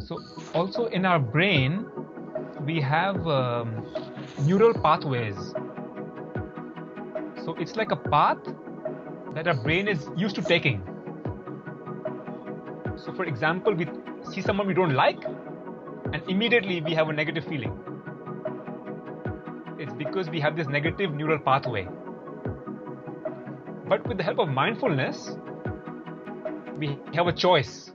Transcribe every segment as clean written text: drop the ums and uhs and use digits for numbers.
So also in our brain, we have neural pathways. So it's like a path that our brain is used to taking. So for example, we see someone we don't like, and immediately we have a negative feeling. It's because we have this negative neural pathway. But with the help of mindfulness, we have a choice.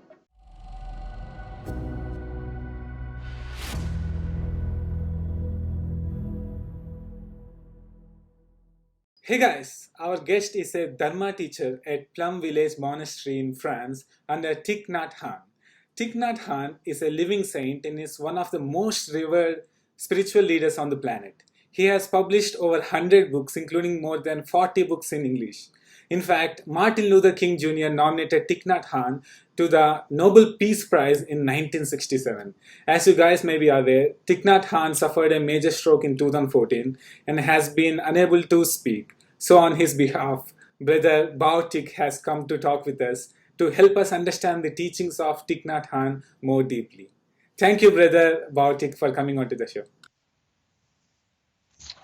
Hey guys, our guest is a Dharma teacher at Plum Village Monastery in France under THICH NHAT HANH. THICH NHAT HANH is a living saint and is one of the most revered spiritual leaders on the planet. He has published over 100 books, including more than 40 books in English. In fact, Martin Luther King Jr. nominated THICH NHAT HANH to the Nobel Peace Prize in 1967. As you guys may be aware, THICH NHAT HANH suffered a major stroke in 2014 and has been unable to speak. So on his behalf, Brother BAO TICH has come to talk with us to help us understand the teachings of THICH NHAT HANH more deeply. Thank you, Brother BAO TICH, for coming onto the show.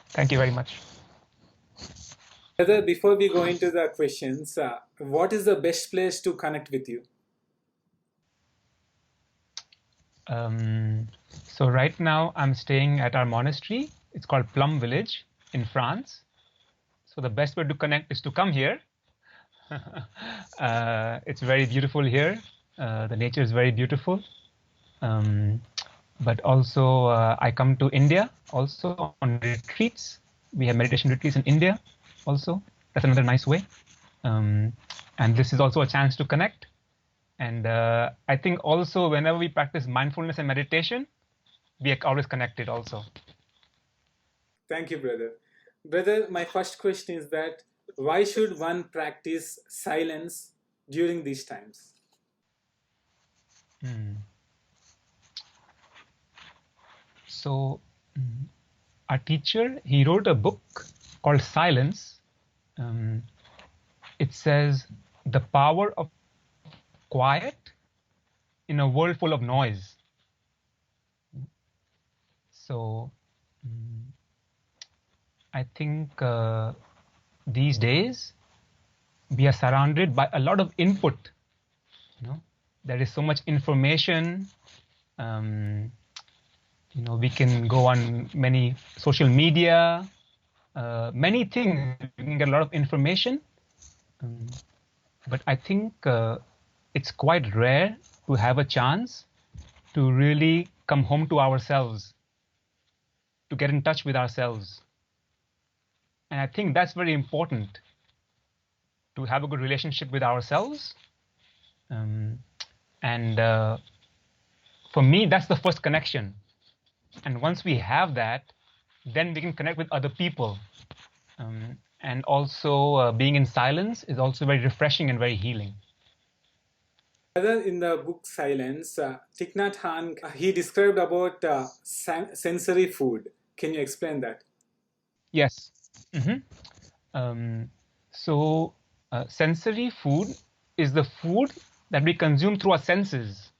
Thank you very much. Brother, before we go into the questions, what is the best place to connect with you? So right now I'm staying at our monastery. It's called Plum Village in France. So the best way to connect is to come here. It's very beautiful here. The nature is very beautiful. But also I come to India also on retreats. We have meditation retreats in India also. That's another nice way. And this is also a chance to connect. And I think also whenever we practice mindfulness and meditation, we are always connected also. Thank you, brother. Brother, my first question is that why should one practice silence during these times? So our teacher, he wrote a book called Silence. It says the power of quiet in a world full of noise. So I think these days we are surrounded by a lot of input. There is so much information. We can go on many social media, many things. We can get a lot of information. But I think it's quite rare to have a chance to really come home to ourselves, to get in touch with ourselves. And I think that's very important, to have a good relationship with ourselves. For me, that's the first connection. And once we have that, then we can connect with other people. And also being in silence is also very refreshing and very healing. In the book Silence, Thich Nhat Hanh, he described about sensory food. Can you explain that? Yes. So sensory food is the food that we consume through our senses.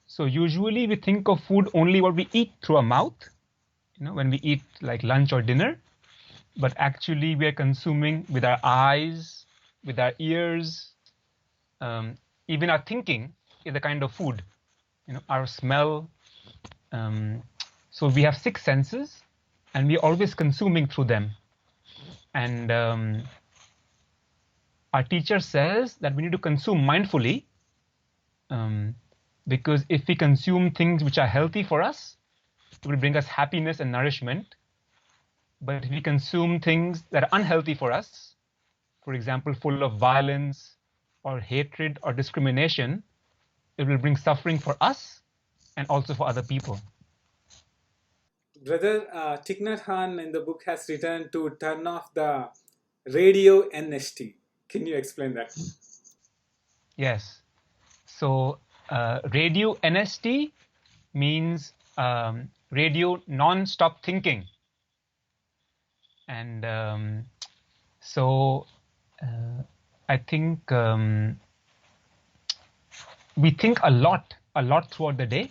So usually we think of food only what we eat through our mouth, when we eat like lunch or dinner. But actually we are consuming with our eyes, with our ears, even our thinking is a kind of food, our smell. So we have 6 senses and we're always consuming through them. And our teacher says that we need to consume mindfully, because if we consume things which are healthy for us, it will bring us happiness and nourishment. But if we consume things that are unhealthy for us, for example, full of violence or hatred or discrimination, it will bring suffering for us and also for other people. Brother, Thich Nhat Hanh in the book has written to turn off the Radio NST. Can you explain that? Yes. So Radio NST means radio non-stop thinking. And I think we think a lot a lot throughout the day.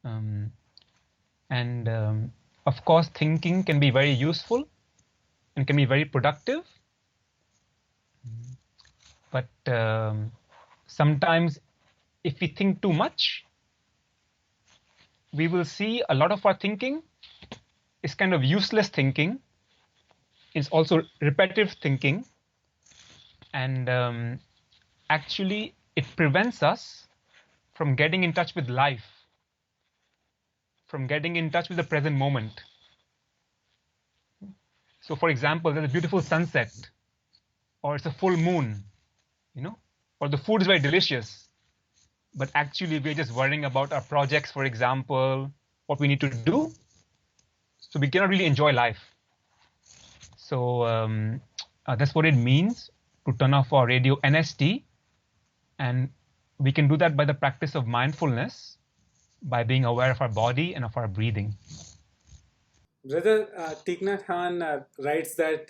And of course, thinking can be very useful and can be very productive. But sometimes if we think too much, we will see a lot of our thinking is kind of useless thinking. It's also repetitive thinking. And actually, it prevents us from getting in touch with life, from getting in touch with the present moment. So for example, there's a beautiful sunset, or it's a full moon, or the food is very delicious, but actually we're just worrying about our projects, for example, what we need to do. So we cannot really enjoy life. So that's what it means to turn off our radio NST. And we can do that by the practice of mindfulness, by being aware of our body and of our breathing. Brother Thich Nhat Hanh writes that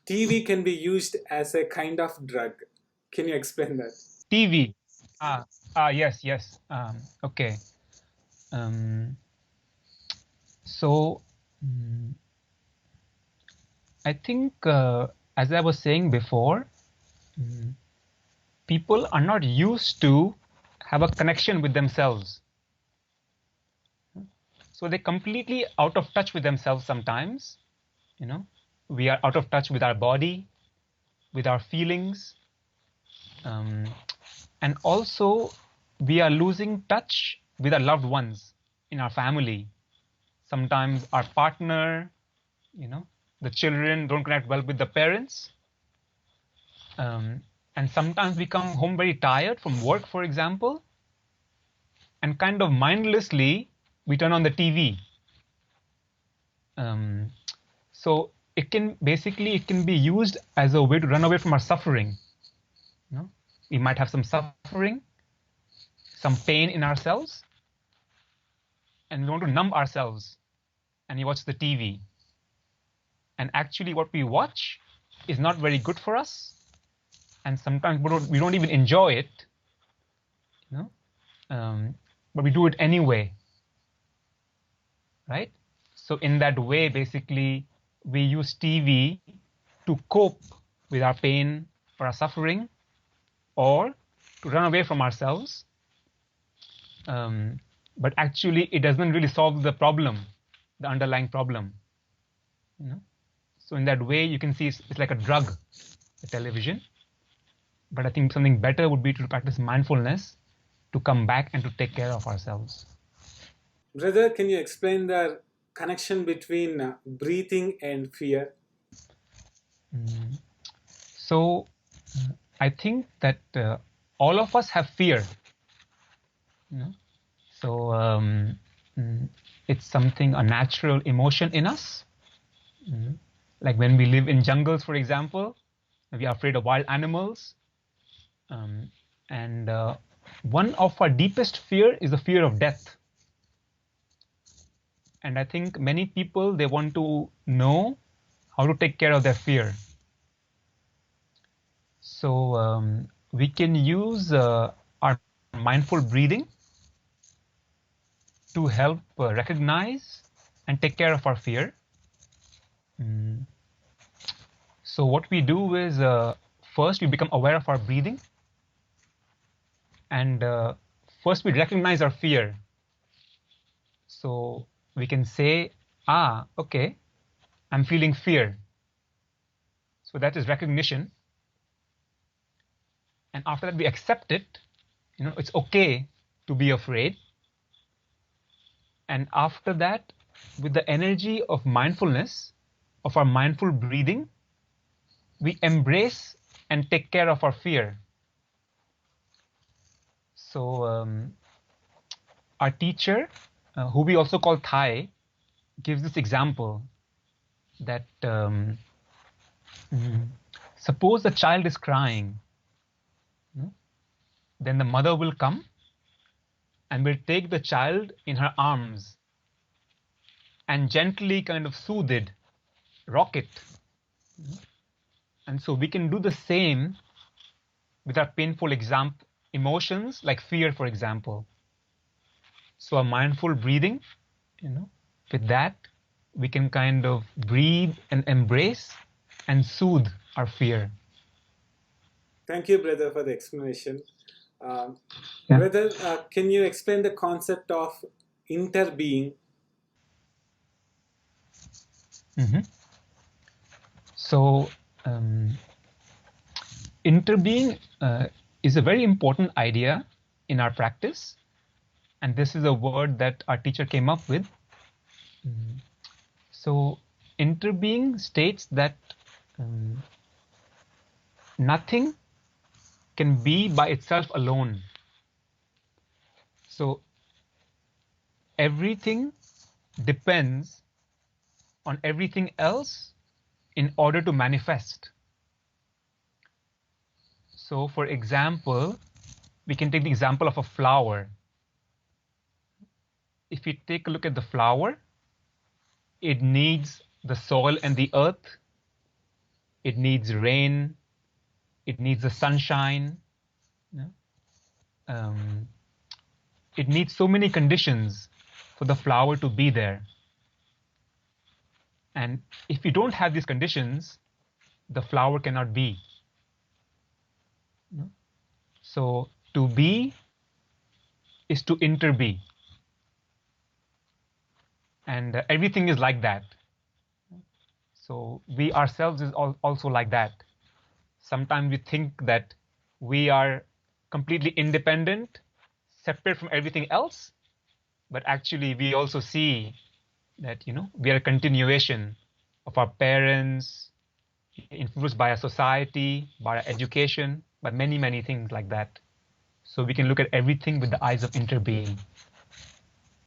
TV can be used as a kind of drug. Can you explain that? TV. Yes. Okay. So I think, as I was saying before, people are not used to have a connection with themselves. So they're completely out of touch with themselves sometimes. We are out of touch with our body, with our feelings. And also, we are losing touch with our loved ones in our family. Sometimes our partner, the children don't connect well with the parents. And sometimes we come home very tired from work, for example, and kind of mindlessly, we turn on the TV. So it can be used as a way to run away from our suffering. We might have some suffering, some pain in ourselves, and we want to numb ourselves, and we watch the TV. And actually what we watch is not very good for us, and sometimes we don't even enjoy it, but we do it anyway, right? So in that way, basically, we use TV to cope with our pain or our suffering, or to run away from ourselves. But actually, it doesn't really solve the problem, the underlying problem. So in that way, you can see it's like a drug, the television. But I think something better would be to practice mindfulness, to come back and to take care of ourselves. Brother, can you explain the connection between breathing and fear? So I think that all of us have fear. So it's something, a natural emotion in us. Like when we live in jungles, for example, we are afraid of wild animals. And one of our deepest fear is the fear of death. And I think many people, they want to know how to take care of their fear. So we can use our mindful breathing to help recognize and take care of our fear. So what we do is, first we become aware of our breathing. And first we recognize our fear. So we can say, okay, I'm feeling fear. So that is recognition. And after that, we accept it. It's okay to be afraid. And after that, with the energy of mindfulness, of our mindful breathing, we embrace and take care of our fear. So our teacher, who we also call Thai, gives this example that suppose the child is crying, then the mother will come and will take the child in her arms and gently kind of soothe it, rock it. And so we can do the same with our painful emotions like fear, for example. So a mindful breathing, with that, we can kind of breathe and embrace and soothe our fear. Thank you, brother, for the explanation. Yeah. Brother, can you explain the concept of interbeing? Mm-hmm. So, interbeing is a very important idea in our practice. And this is a word that our teacher came up with. So, interbeing states that nothing can be by itself alone. So, everything depends on everything else in order to manifest. So, for example, we can take the example of a flower. If you take a look at the flower, it needs the soil and the earth. It needs rain. It needs the sunshine. It needs so many conditions for the flower to be there. And if you don't have these conditions, the flower cannot be. So to be is to interbe. And everything is like that. So we ourselves is also like that. Sometimes we think that we are completely independent, separate from everything else, but actually we also see that we are a continuation of our parents, influenced by our society, by our education, by many things like that. So we can look at everything with the eyes of interbeing.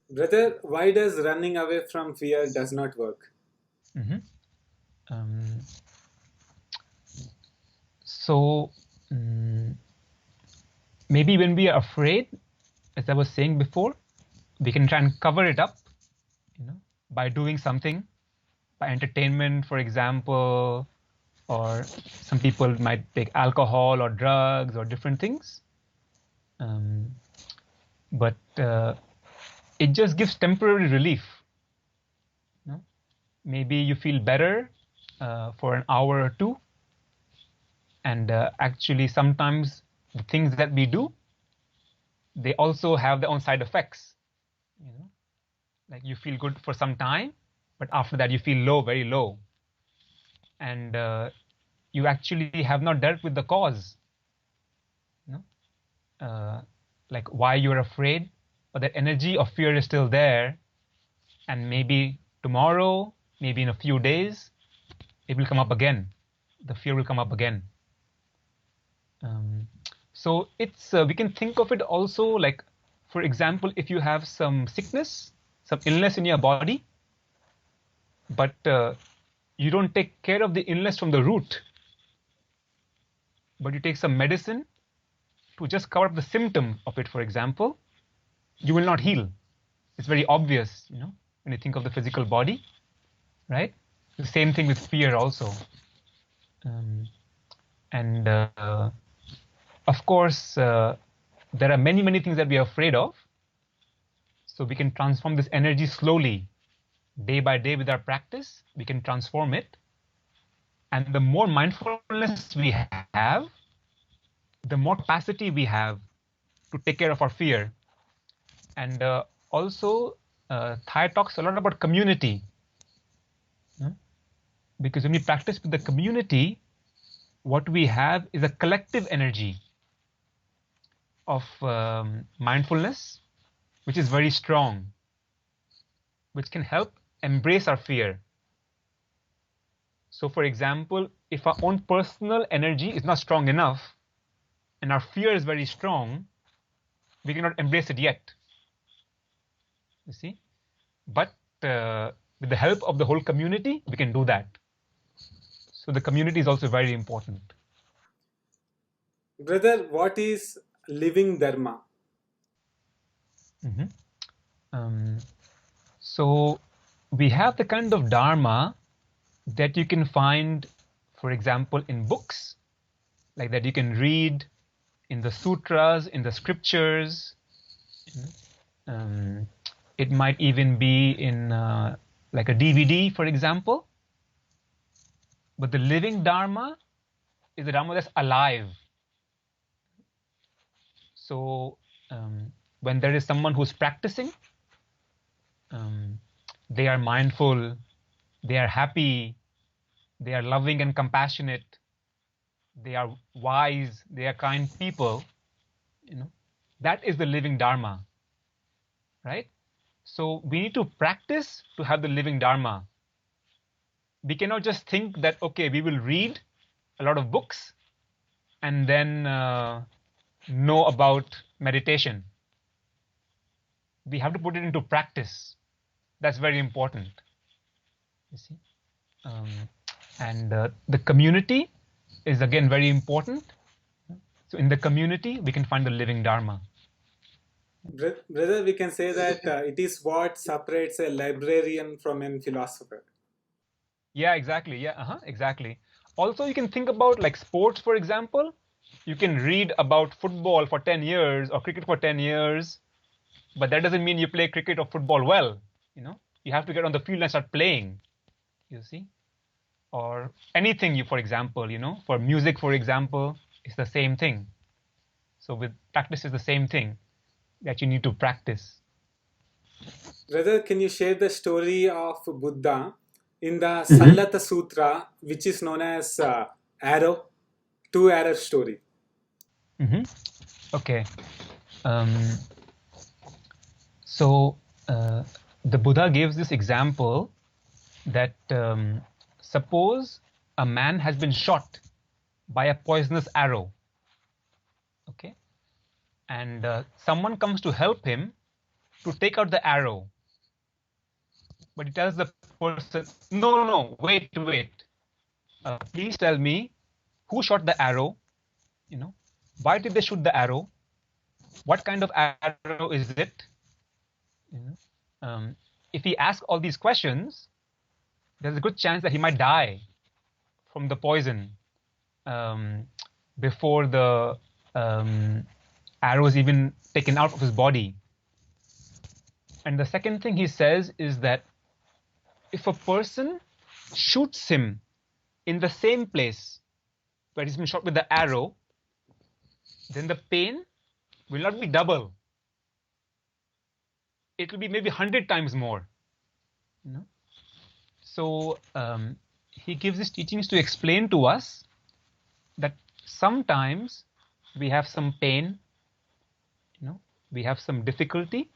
Brother, why does running away from fear does not work? Mm-hmm. So maybe when we are afraid, as I was saying before, we can try and cover it up, by doing something, by entertainment, for example, or some people might take alcohol or drugs or different things. But it just gives temporary relief. Maybe you feel better for an hour or two. And actually, sometimes the things that we do, they also have their own side effects. Like you feel good for some time, but after that you feel low, very low. And you actually have not dealt with the cause. Like why you're afraid, but the energy of fear is still there. And maybe tomorrow, maybe in a few days, it will come up again. The fear will come up again. So it's we can think of it also like, for example, if you have some sickness, some illness in your body, but you don't take care of the illness from the root, but you take some medicine to just cover up the symptom of it, for example, you will not heal. It's very obvious, when you think of the physical body, right? The same thing with fear also. And of course, there are many things that we are afraid of. So we can transform this energy slowly, day by day with our practice. We can transform it. And the more mindfulness we have, the more capacity we have to take care of our fear. And also, Thai talks a lot about community. Because when we practice with the community, what we have is a collective energy of mindfulness, which is very strong, which can help embrace our fear. So for example, if our own personal energy is not strong enough and our fear is very strong, we cannot embrace it yet. You see? But with the help of the whole community, we can do that. So the community is also very important. Brother, what is living Dharma? So we have the kind of Dharma that you can find, for example, in books, like that you can read in the sutras, in the scriptures. It might even be in like a DVD, for example. But the living Dharma is the Dharma that's alive. So when there is someone who's practicing, they are mindful, they are happy, they are loving and compassionate, they are wise, they are kind people, that is the living Dharma, right? So we need to practice to have the living Dharma. We cannot just think that, okay, we will read a lot of books and then know about meditation. We have to put it into practice. That's very important, you see. And the community is again very important. So in the community, we can find the living Dharma. Brother, we can say that it is what separates a librarian from a philosopher. Yeah, exactly. Yeah, exactly. Also, you can think about like sports, for example. You can read about football for 10 years or cricket for 10 years, but that doesn't mean you play cricket or football well. You have to get on the field and start playing, you see. Or anything, for example, for music, for example, it's the same thing. So with practice is the same thing that you need to practice. Brother, can you share the story of Buddha in the Sallata Sutra, which is known as arrow, two arrow story? Okay. So the Buddha gives this example that suppose a man has been shot by a poisonous arrow, okay, and someone comes to help him to take out the arrow, but he tells the person, no, wait, please tell me who shot the arrow, why did they shoot the arrow, what kind of arrow is it? If he asks all these questions, there's a good chance that he might die from the poison before the arrow is even taken out of his body. And the second thing he says is that if a person shoots him in the same place where he's been shot with the arrow, then the pain will not be double. It will be maybe 100 times more. So he gives his teachings to explain to us that sometimes we have some pain, we have some difficulty,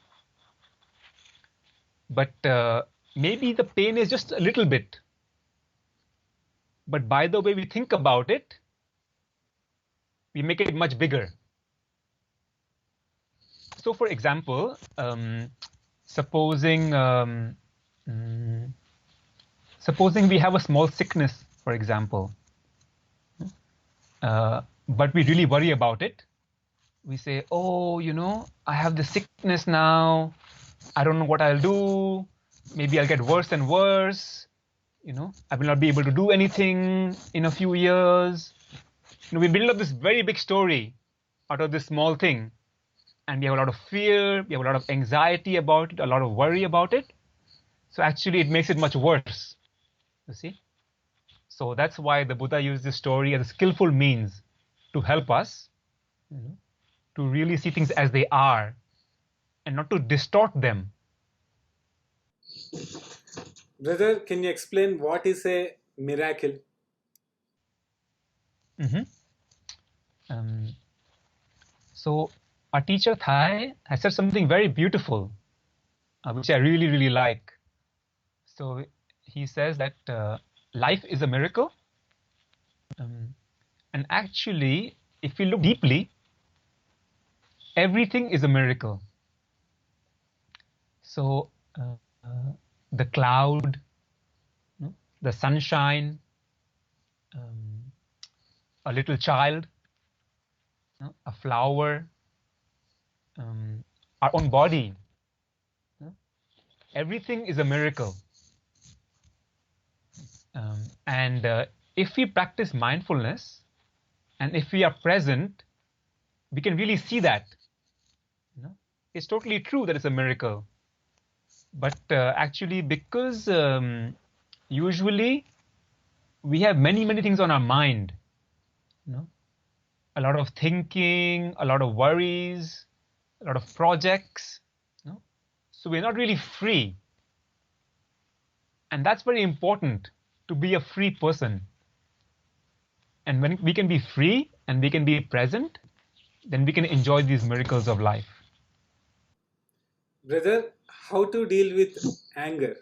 but maybe the pain is just a little bit. But by the way we think about it, we make it much bigger. So for example, supposing we have a small sickness, for example, but we really worry about it. We say, oh, I have this sickness now. I don't know what I'll do. Maybe I'll get worse and worse. I will not be able to do anything in a few years. We build up this very big story out of this small thing. And we have a lot of fear, we have a lot of anxiety about it, a lot of worry about it. So actually it makes it much worse, you see. So that's why the Buddha used this story as a skillful means to help us to really see things as they are and not to distort them. Brother, can you explain what is a miracle? So our teacher Thai has said something very beautiful, which I really, really like. So he says that life is a miracle. And actually, if we look deeply, everything is a miracle. So the cloud, the sunshine, a little child, a flower, our own body. Everything is a miracle. And if we practice mindfulness, and if we are present, we can really see that. It's totally true that it's a miracle. But actually, because usually we have many, many things on our mind, a lot of thinking, a lot of worries, a lot of projects. So we're not really free. And that's very important, to be a free person. And when we can be free and we can be present, then we can enjoy these miracles of life. Brother, how to deal with anger?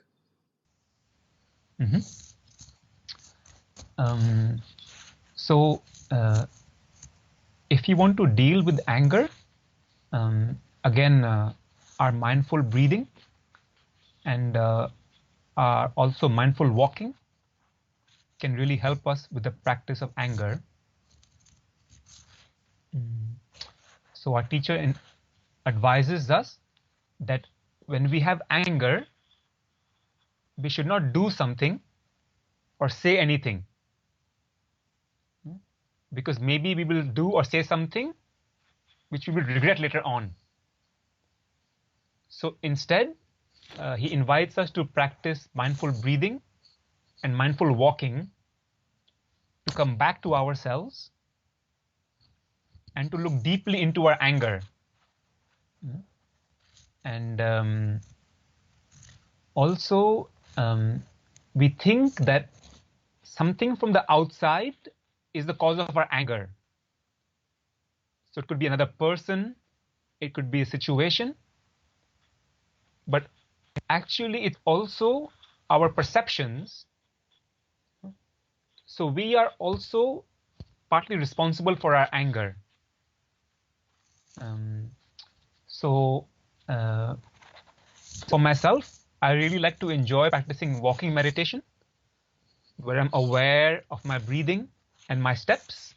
So if you want to deal with anger, again, our mindful breathing and our also mindful walking can really help us with the practice of anger. So our teacher advises us that when we have anger, we should not do something or say anything, because maybe we will do or say something which we will regret later on. So instead, he invites us to practice mindful breathing and mindful walking to come back to ourselves and to look deeply into our anger. And also, we think that something from the outside is the cause of our anger. So it could be another person, it could be a situation, but actually it's also our perceptions. So we are also partly responsible for our anger. So for myself, I really like to enjoy practicing walking meditation, where I'm aware of my breathing and my steps,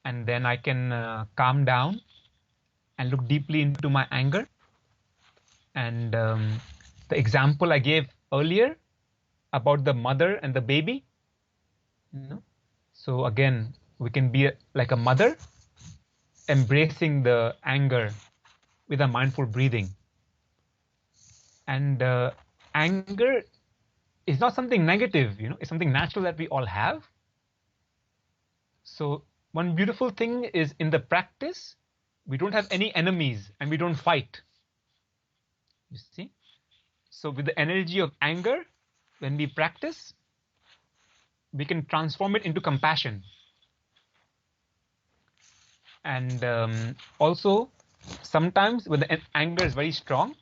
and then I can calm down and look deeply into my anger. And the example I gave earlier about the mother and the baby, so again, we can be like a mother embracing the anger with a mindful breathing. And anger is not something negative, it's something natural that we all have. So one beautiful thing is, in the practice, we don't have any enemies and we don't fight. You see? So with the energy of anger, when we practice, we can transform it into compassion. And also, sometimes when the anger is very strong,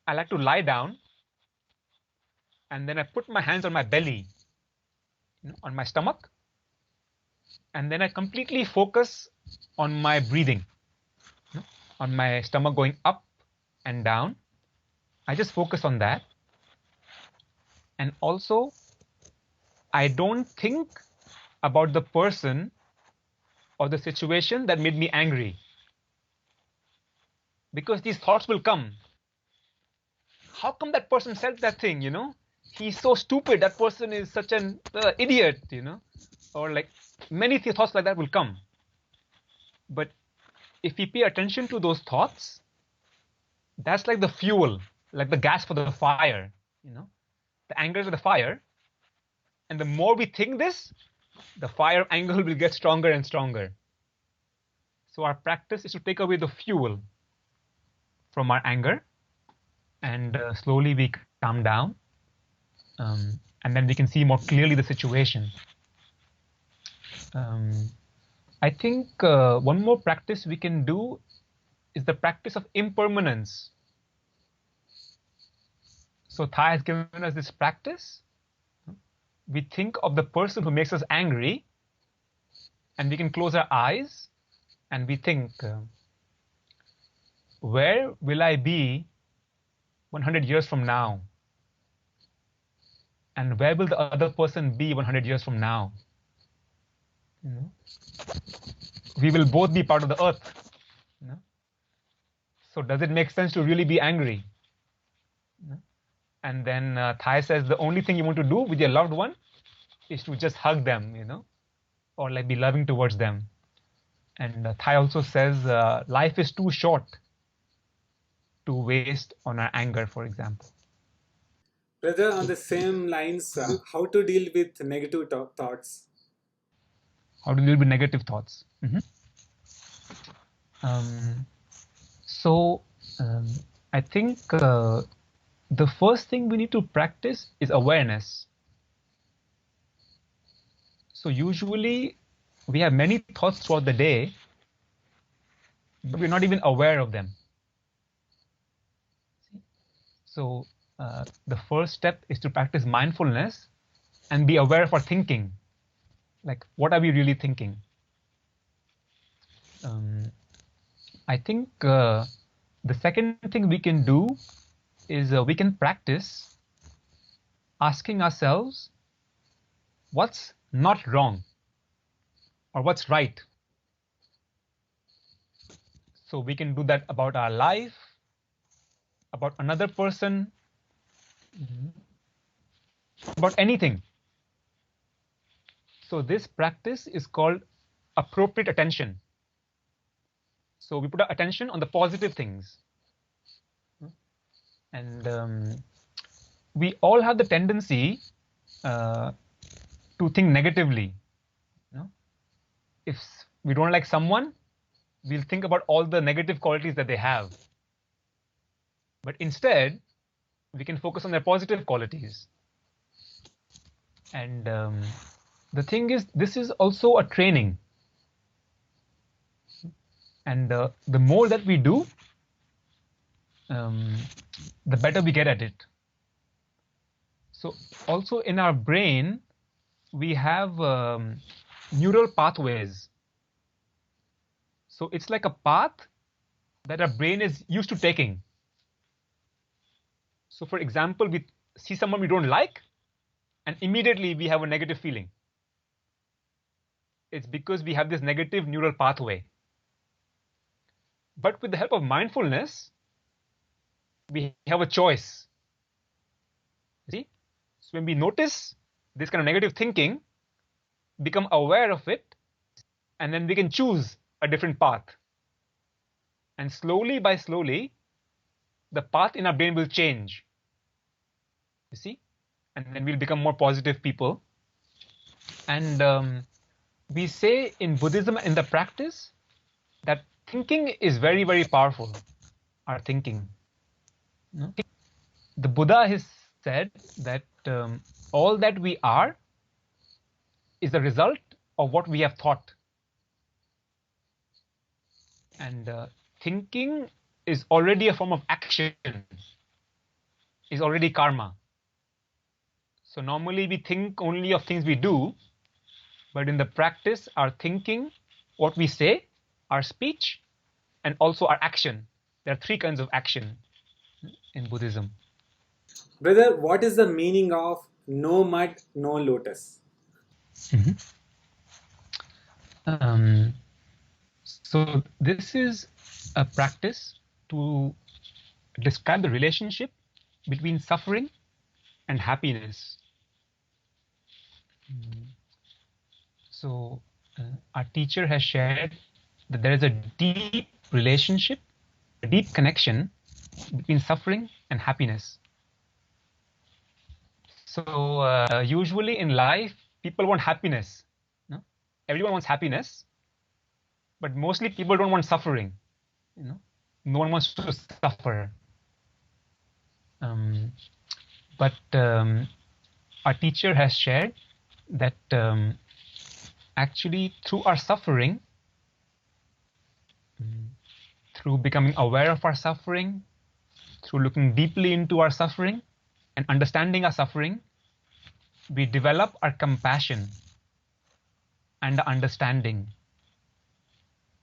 I like to lie down and then I put my hands on my belly, on my stomach, and then I completely focus on my breathing, on my stomach going up and down. I just focus on that. And also, I don't think about the person or the situation that made me angry, because these thoughts will come. How come that person said that thing, He's so stupid. That person is such an idiot, Or like many thoughts like that will come. But if we pay attention to those thoughts, that's like the fuel, like the gas for the fire, The anger is the fire. And the more we think this, the fire angle will get stronger and stronger. So our practice is to take away the fuel from our anger, and slowly we calm down, and then we can see more clearly the situation. I think one more practice we can do is the practice of impermanence. So Thai has given us this practice. We think of the person who makes us angry, and we can close our eyes and we think, where will I be 100 years from now? And where will the other person be 100 years from now? We will both be part of the earth. So does it make sense to really be angry? And then Thai says the only thing you want to do with your loved one is to just hug them, or like be loving towards them. And Thai also says life is too short to waste on our anger, for example. Brother, on the same lines, how to deal with negative thoughts? How to deal with negative thoughts? Um, so I think the first thing we need to practice is awareness. So usually we have many thoughts throughout the day, but we're not even aware of them. So the first step is to practice mindfulness and be aware of our thinking. Like, what are we really thinking? I think the second thing we can do is we can practice asking ourselves what's not wrong or what's right. So we can do that about our life, about another person, about anything. So this practice is called appropriate attention. So we put our attention on the positive things. And we all have the tendency to think negatively. You know? If we don't like someone, we'll think about all the negative qualities that they have. But instead, we can focus on their positive qualities. And the thing is, this is also a training. And the more that we do, the better we get at it. So also in our brain, we have neural pathways. So it's like a path that our brain is used to taking. So for example, we see someone we don't like, and immediately we have a negative feeling. It's because we have this negative neural pathway. But with the help of mindfulness, we have a choice. See? So when we notice this kind of negative thinking, become aware of it, and then we can choose a different path. And slowly by slowly, the path in our brain will change. You see? And then we'll become more positive people. And we say in Buddhism, in the practice, that thinking is very, very powerful. Our thinking. The Buddha has said that all that we are is the result of what we have thought. And thinking is already a form of action, is already karma. So normally we think only of things we do, but in the practice, our thinking, what we say, our speech, and also our action. There are three kinds of action in Buddhism. Brother, what is the meaning of no mud, no lotus? So this is a practice to describe the relationship between suffering and happiness. So our teacher has shared that there is a deep relationship, a deep connection between suffering and happiness. So usually in life, people want happiness. No? Everyone wants happiness, but mostly people don't want suffering. You know, no one wants to suffer. But our teacher has shared that actually through our suffering, through becoming aware of our suffering, through looking deeply into our suffering and understanding our suffering, we develop our compassion and understanding.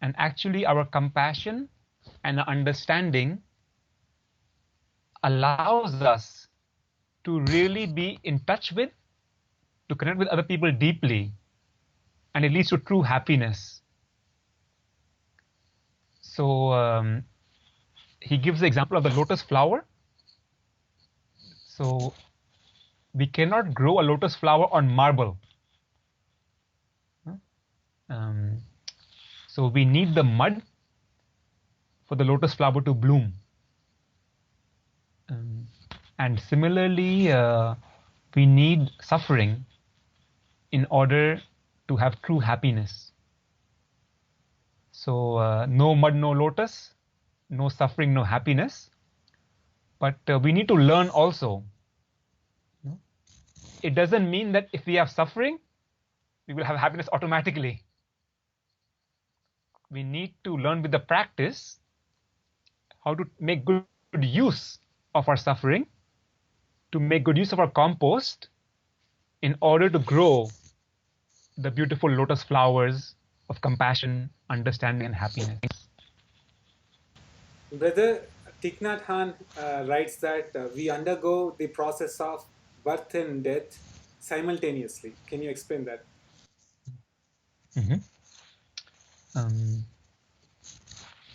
And actually our compassion and understanding allows us to really be in touch with, to connect with other people deeply, and it leads to true happiness. So he gives the example of the lotus flower. So we cannot grow a lotus flower on marble. So we need the mud for the lotus flower to bloom. And similarly, we need suffering in order to have true happiness. So no mud, no lotus, no suffering, no happiness. But we need to learn also. It doesn't mean that if we have suffering, we will have happiness automatically. We need to learn with the practice how to make good use of our suffering, to make good use of our compost in order to grow the beautiful lotus flowers of compassion, understanding, and happiness. Brother Thich Nhat Hanh writes that we undergo the process of birth and death simultaneously. Can you explain that? Mm-hmm.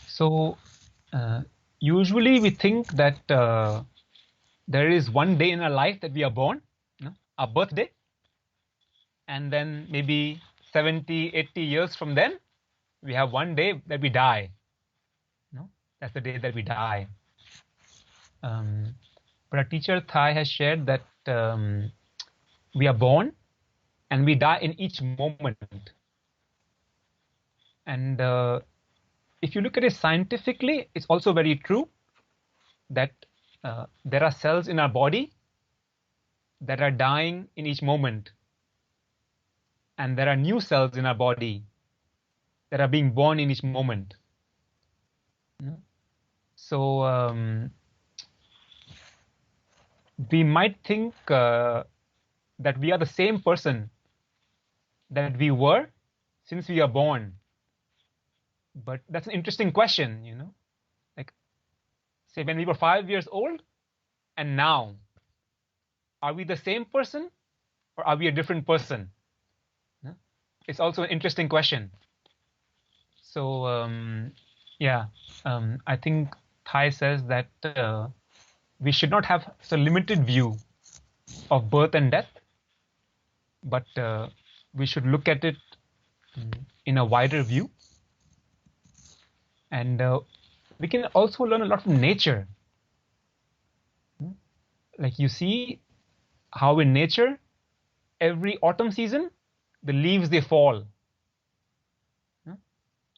So usually we think that there is one day in our life that we are born, our birthday, and then maybe 70, 80 years from then, we have one day that we die. That's the day that we die. But our teacher Thai has shared that we are born and we die in each moment. And if you look at it scientifically, it's also very true that there are cells in our body that are dying in each moment. And there are new cells in our body that are being born in each moment. So we might think that we are the same person that we were since we are born. But that's an interesting question, like say when we were 5 years old and now, are we the same person or are we a different person? It's also an interesting question. So yeah, I think Thai says that we should not have such a limited view of birth and death, but we should look at it in a wider view. And we can also learn a lot from nature. Like you see how in nature, every autumn season, the leaves, they fall.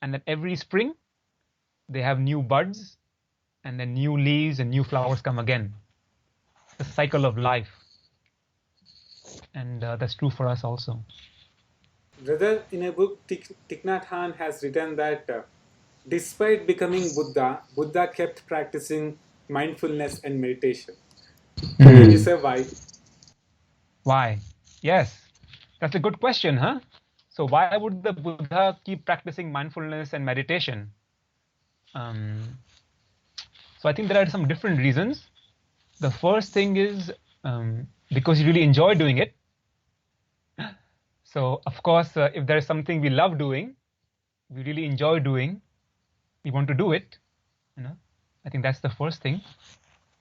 And then every spring, they have new buds, and then new leaves and new flowers come again. The cycle of life. And that's true for us also. Brother, in a book, Thich Nhat Hanh has written that despite becoming Buddha, Buddha kept practicing mindfulness and meditation. Can you say why? Why? Yes, that's a good question, huh? So why would the Buddha keep practicing mindfulness and meditation? So I think there are some different reasons. The first thing is because you really enjoy doing it. So of course, if there is something we love doing, we really enjoy doing, we want to do it. I think that's the first thing.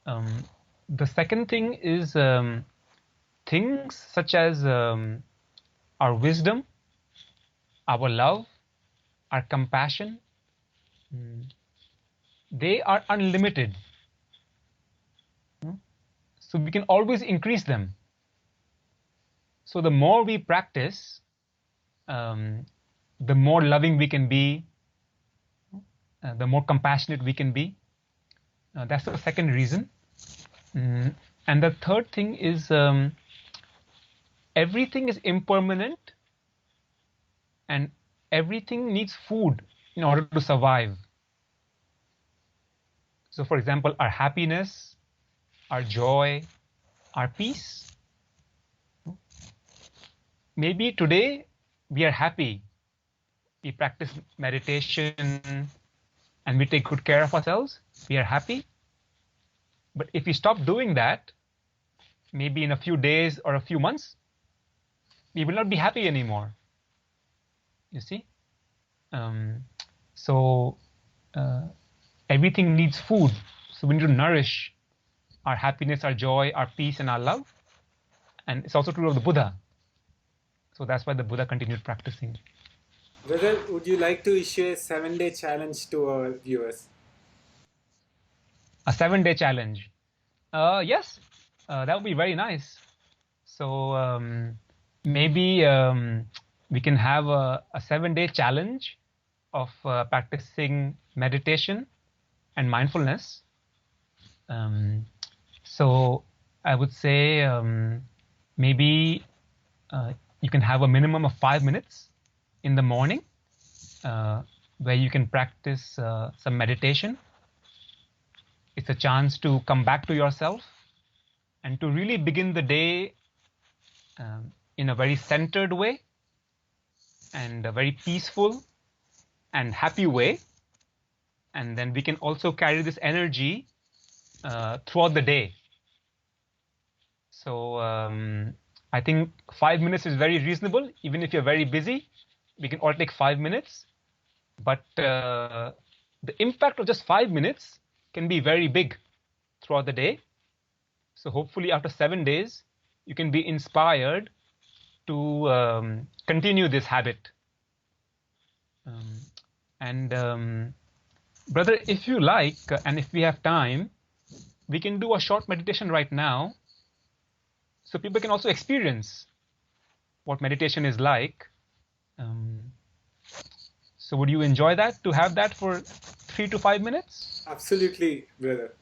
The second thing is things such as our wisdom, our love, our compassion, they are unlimited. So we can always increase them. So the more we practice, the more loving we can be, the more compassionate we can be. That's the second reason. And the third thing is everything is impermanent and everything needs food in order to survive. So for example, our happiness, our joy, our peace. Maybe today we are happy. We practice meditation and we take good care of ourselves. We are happy. But if we stop doing that, maybe in a few days or a few months, we will not be happy anymore. You see? So everything needs food. So we need to nourish our happiness, our joy, our peace, and our love. And it's also true of the Buddha. So that's why the Buddha continued practicing. Brother, would you like to issue a 7-day challenge to our viewers? A 7-day challenge. Yes, that would be very nice. So maybe we can have a 7-day challenge of practicing meditation and mindfulness. So I would say maybe you can have a minimum of 5 minutes in the morning where you can practice some meditation. It's a chance to come back to yourself and to really begin the day in a very centered way and a very peaceful and happy way. And then we can also carry this energy throughout the day. So I think 5 minutes is very reasonable. Even if you're very busy, we can all take 5 minutes. But the impact of just 5 minutes can be very big throughout the day. So hopefully after 7 days, you can be inspired to continue this habit. Brother, if you like, and if we have time, we can do a short meditation right now, so people can also experience what meditation is like. So would you enjoy that, to have that for 3 to 5 minutes? Absolutely, brother.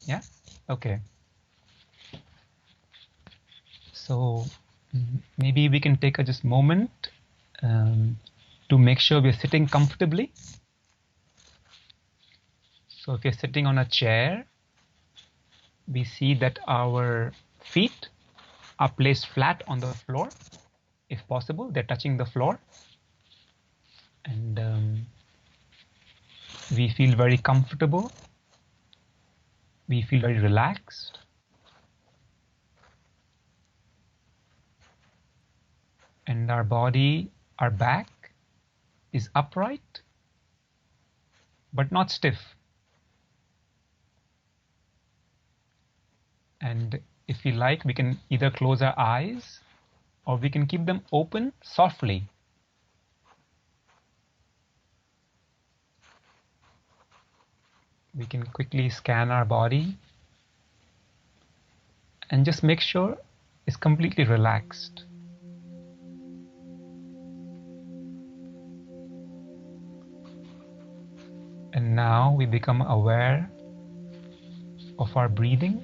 Yeah? Okay. So maybe we can take a just moment to make sure we're sitting comfortably. So if you're sitting on a chair, we see that our feet are placed flat on the floor. If possible, they're touching the floor. And we feel very comfortable. We feel very relaxed. And our body, our back is upright, but not stiff. And if we like, we can either close our eyes or we can keep them open softly. We can quickly scan our body and just make sure it's completely relaxed. And now we become aware of our breathing.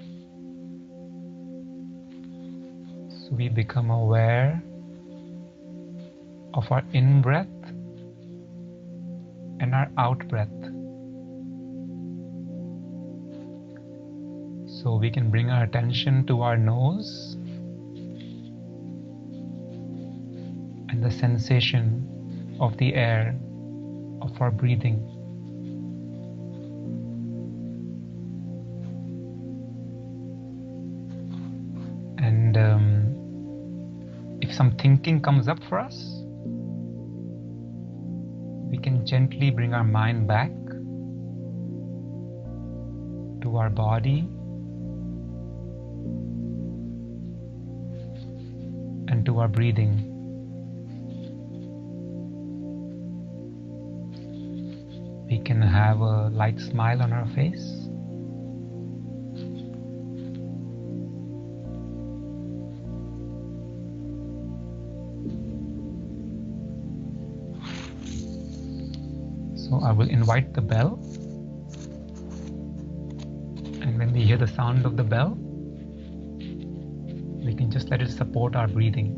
So we become aware of our in-breath and our out-breath. So we can bring our attention to our nose and the sensation of the air of our breathing. And if some thinking comes up for us, we can gently bring our mind back to our body and to our breathing. We can have a light smile on our face. So I will invite the bell. And when we hear the sound of the bell, we can just let it support our breathing.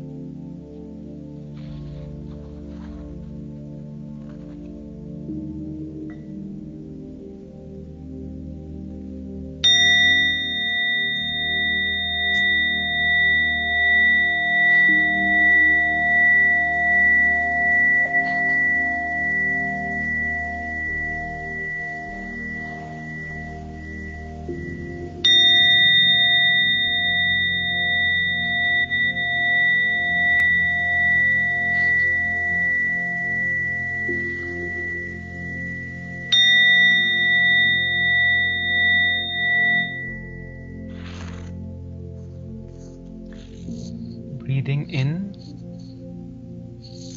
Breathing in,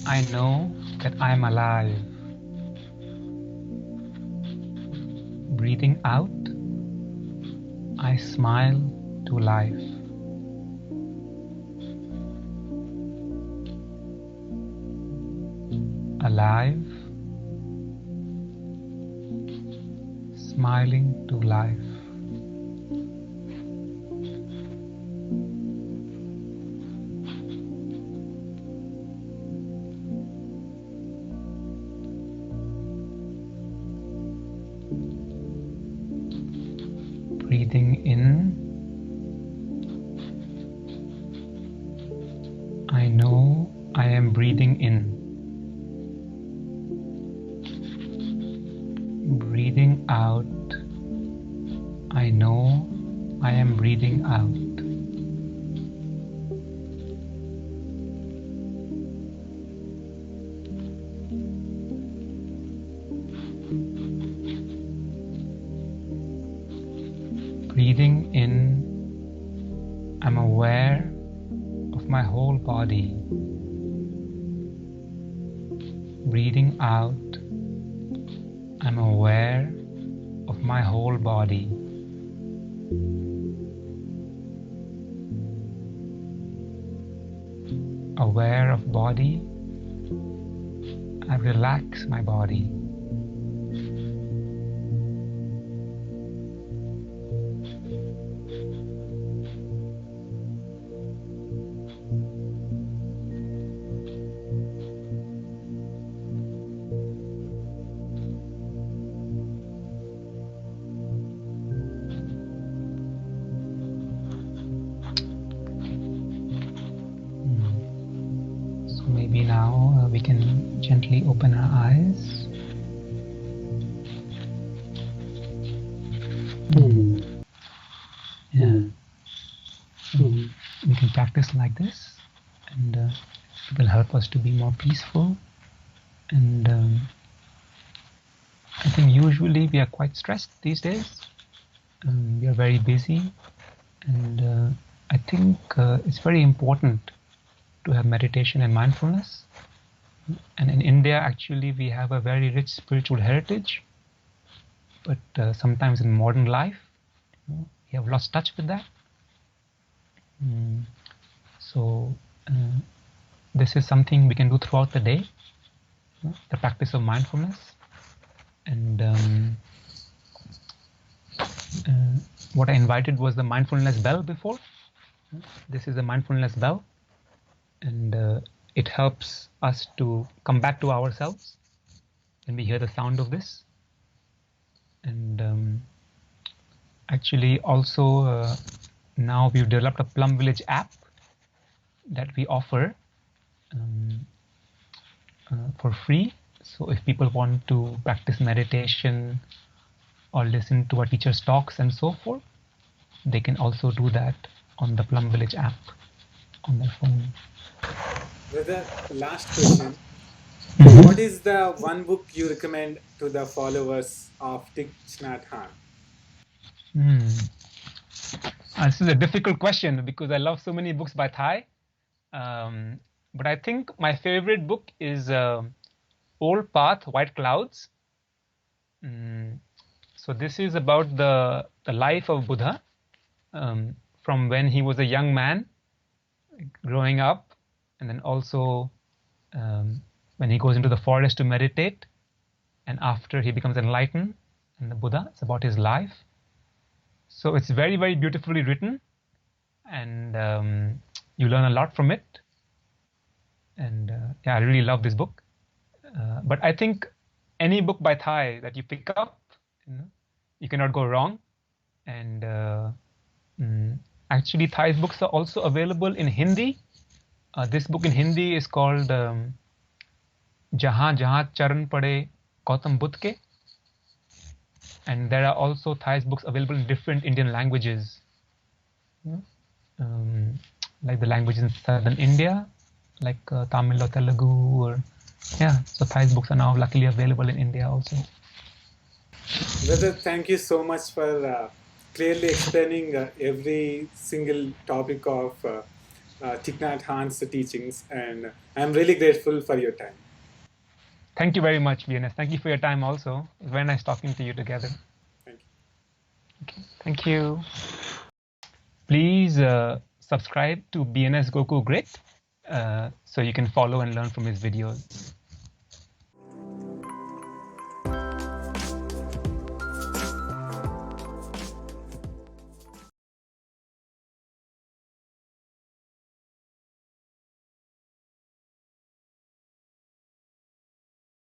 I know that I am alive. Breathing out, I smile to life. Alive, smiling to life. Breathing in, I know I am breathing in. Breathing out, I know I am breathing out. Breathing in, I'm aware of my whole body. Breathing out, I'm aware of my whole body. Aware of body, I relax my body. Maybe now we can gently open our eyes. Yeah. We can practice like this, and it will help us to be more peaceful. And I think usually we are quite stressed these days. We are very busy, and I think it's very important to have meditation and mindfulness. And in India, actually, we have a very rich spiritual heritage, but sometimes in modern life, we have lost touch with that. So this is something we can do throughout the day, the practice of mindfulness. And what I invited was the mindfulness bell before. This is the mindfulness bell, and it helps us to come back to ourselves when we hear the sound of this. And actually also now we've developed a Plum Village app that we offer for free. So if people want to practice meditation or listen to our teachers' talks and so forth, they can also do that on the Plum Village app on their phone. Brother, last question. What is the one book you recommend to the followers of THICH NHAT HANH? This is a difficult question because I love so many books by Thai. But I think my favorite book is Old Path, White Clouds. So this is about the life of Buddha from when he was a young man growing up, and then also when he goes into the forest to meditate, and after he becomes enlightened and the Buddha. It's about his life. So it's very, very beautifully written, and you learn a lot from it. And yeah, I really love this book. But I think any book by Thai that you pick up, you cannot go wrong. And actually, Thai books are also available in Hindi. This book in Hindi is called Jahan Jahan Charan Pade Gautam Buddha Ke. And there are also Thai books available in different Indian languages, like the languages in southern India, like Tamil or Telugu, or so Thai books are now luckily available in India also. Brother, thank you so much for clearly explaining every single topic of Thich Nhat Hanh's teachings, and I'm really grateful for your time. Thank you very much, BNS. Thank you for your time also. It was very nice talking to you together. Thank you. Okay. Thank you. Please subscribe to BNS Goku Grit so you can follow and learn from his videos.